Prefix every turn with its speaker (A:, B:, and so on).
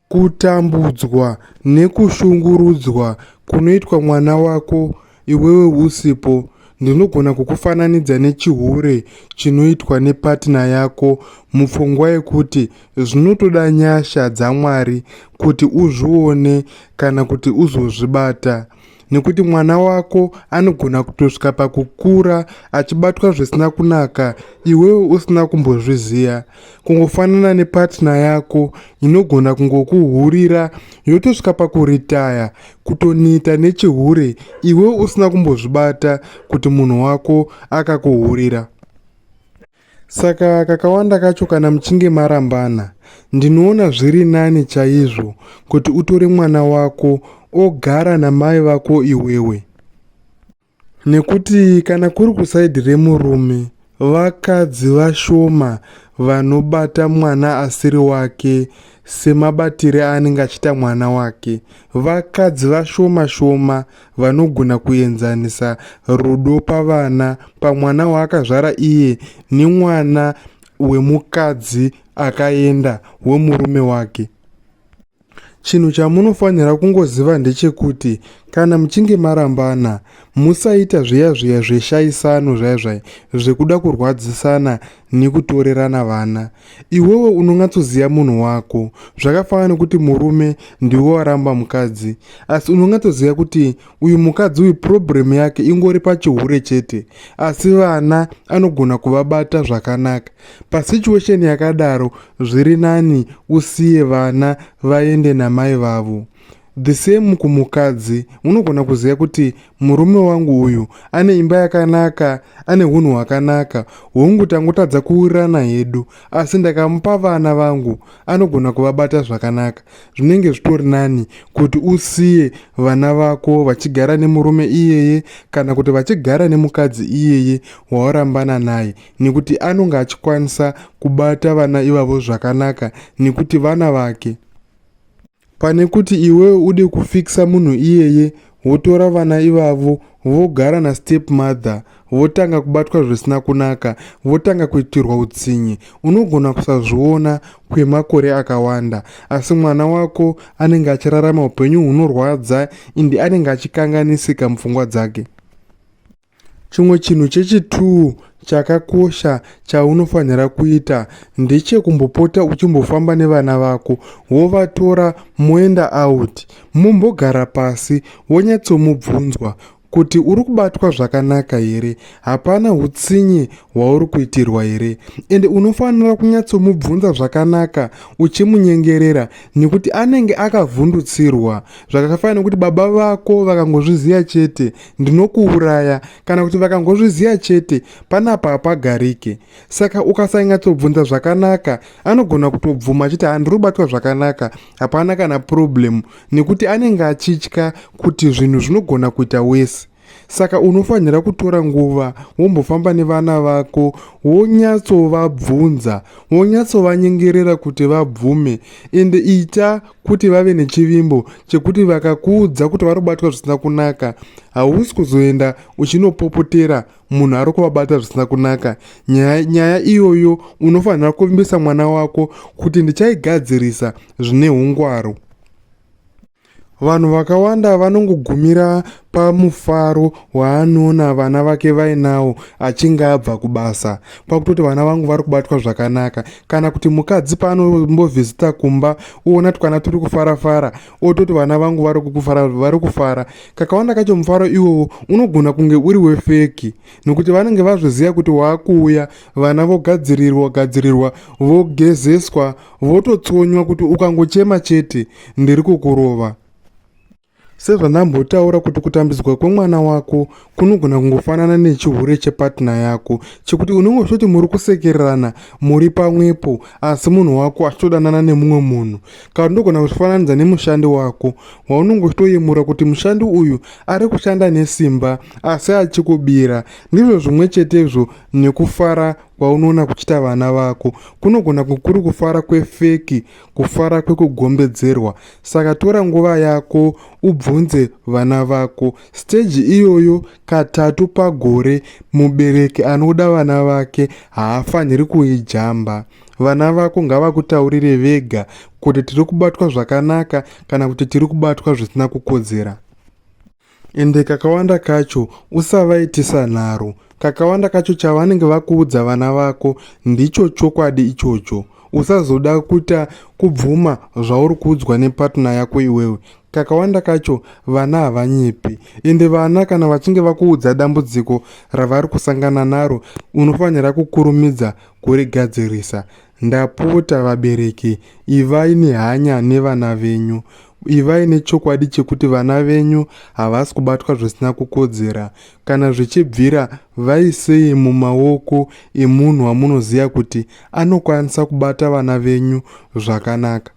A: kutambudzwa nekushungurudzwa kunoitwa mwana wako iwewe usipo, ndinogona kukufananidza nechihure chinoitwa nepatna yako mupfungwa yekuti zvinotoda nyasha dzaMwari kuti uzvione kana kuti uzozvibata. Nekuti mwana wako anogona kutosvika pakukura achibatwa zvisina kunaka iwewe usina kumbozviziya, kungofanana nepatna yako inogona kungokuhurira yotosvika pakuritaya kutonita nechihure iwewe usina kumbozvibata kuti munhu wako akakuhurira. Saka kakawanda kacho kana muchinge marambana, ndinoona zviri nani chaizvo kuti utore mwana wako ogara namai vako iwewe. Nekuti kana kuri kusaidhi remurume, vakadzi vashoma vanobata mwana asiri wake semabatire aanenge achiita mwana wake. Vakadzi vashoma shoma vanogona kuenzanisa rudo pavana, pamwana waakazvara iye nemwana wemukadzi akaenda wemurume wake. Chinhu chamunofanira kungoziva ndechekuti kana muchinge marambana, musaita zviya zveshayisano zvaizvai zvekuda kurwadzisana nekutorerana vana. Iwewe unonatsoziva munhu wako, zvakafanana nekuti murume ndiwe waramba mukadzi, asi unonatsoziva kuti uyu mukadzi uyu problem yake ingori pachihure chete, asi vana anogona kuvabata zvakanaka. Pasituation yakadaro zviri nani usiye vana vaende namai vavo. The same kumukadzi, unogona kuziva kuti murume wangu uyu ane imba yakanaka, ane hunhu hwakanaka, hungotangotadza kuwirirana hedu, asi ndakamupa vana vangu anogona kuvabata zvakanaka. Zvinenge zvitori nani kuti usiye vana vako vachigara nemurume iyeye kana kuti vachigara nemukadzi iyeye wawarambana naye, nekuti anonga achikwanisa kubata vana ivavo zvakanaka nekuti vana vake. Pane kuti iwewe ude kufikisa munhu iyeye, wotora vana ivavo vogara nastep mother, votanga kubatwa zvisina kunaka, votanga kuitirwa utsinye. Unogona kusazviona kwemakore akawanda, asi mwana wako anenge achirarama upenyu hunorwadza indi anenge achikanganisika mupfungwa dzake. Chimwe chinhu chechi2 chakakosha chaunofanira kuita ndechekumbopota uchimbofamba nevana vako, wovatora moenda out, mumbogara pasi, wonyatsomubvunzwa kuti uri kubatwa zvakanaka here, hapana hutsinye hwauri kuitirwa here. Ende unofanira kunyatsomubvunza zvakanaka uchimunyengerera, nekuti anenge akavhundutsirwa. Zvakafanana nekuti baba vako vakangozviziya chete ndinokuuraya, kana kuti vakangozviziya chete panapa hapagarike. Saka ukasanyatsobvunza zvakanaka, anogona kutobvuma achiti handiri kubatwa zvakanaka, hapana kana problem, nekuti anenge achitya kuti zvinhu zvinogona kuita wese. Saka unofanira kutora nguva wombofamba nevana vako, wonyatsovabvunza, wonyatsovanyengerera kuti vabvume, ende ita kuti vave nechivimbo chekuti vakakuudza kuti vari kubatwa zvisina kunaka, hausi kuzoenda uchinopopotera munhu ari kuvabata zvisina kunaka. Nyaya iyoyo unofanira kuvimbisa mwana wako kuti ndichaigadzirisa zvine hungwaru. Vanhu vakawanda vanongogumira pamufaro waanoona vana vake vainawo achinge abva kubasa, pakutoti vana vangu vari kubatwa zvakanaka, kana kuti mukadzi paanombovhizita kumba oona twana turi kufarafara ototi vana vangu vari kufara. Kakawanda kacho mufaro iwowo unogona kunge uri wefeki, nekuti vanenge vazviziva kuti waakuuya, vana vogadzirirwa, vogezeswa, vototsonywa kuti ukangochema chete ndiri kukurova. Sezvandambotaura kuti kutambidzwa kwemwana wako kunogona kungofanana nechihure chepatna yako, chekuti unongozvoti muri kusekererana muri pamwepo, asi munhu wako achitodanana nemumwe munhu. Kana ndogona kuzvifananidza nemushandi wako, waunongotoyemura kuti mushandi uyu ari kushanda nesimba asi achikubira. Ndizvo zvimwe chetezvo nekufara kwaunoona kuchita vana vako kunogona kukuri kufara kwefeki, kufara kwekugombedzerwa. Saka tora nguva yako ubvunze vana vako. Stage iyoyo katatu pagore mubereki anoda vana vake haafaniri kuijamba. Vana vako ngavakutaurire vega kuti tiri kubatwa zvakanaka kana kuti tiri kubatwa zvisina kukodzera. Ende kakawanda kacho usavaitisa nharo. Kakawanda kacho chavanenge vakuudza vana vako ndicho chokwadi ichocho. Usazoda kuita kubvuma zvauri kuudzwa nepatna yako iwewe. Kakawanda kacho vana havanyepi. Ende vana kana vachinge vakuudza dambudziko ravari kusangana naro, unofanira kukurumidza kurigadzirisa. Ndapota vabereki, ivai nehanya nevana venyu. Ivai nechokwadi chekuti vana venyu havasi kubatwa zvisina kukodzera. Kana zvichibvira, vaisei mumaoko emunhu wamunoziva kuti anokwanisa kubata vana venyu zvakanaka.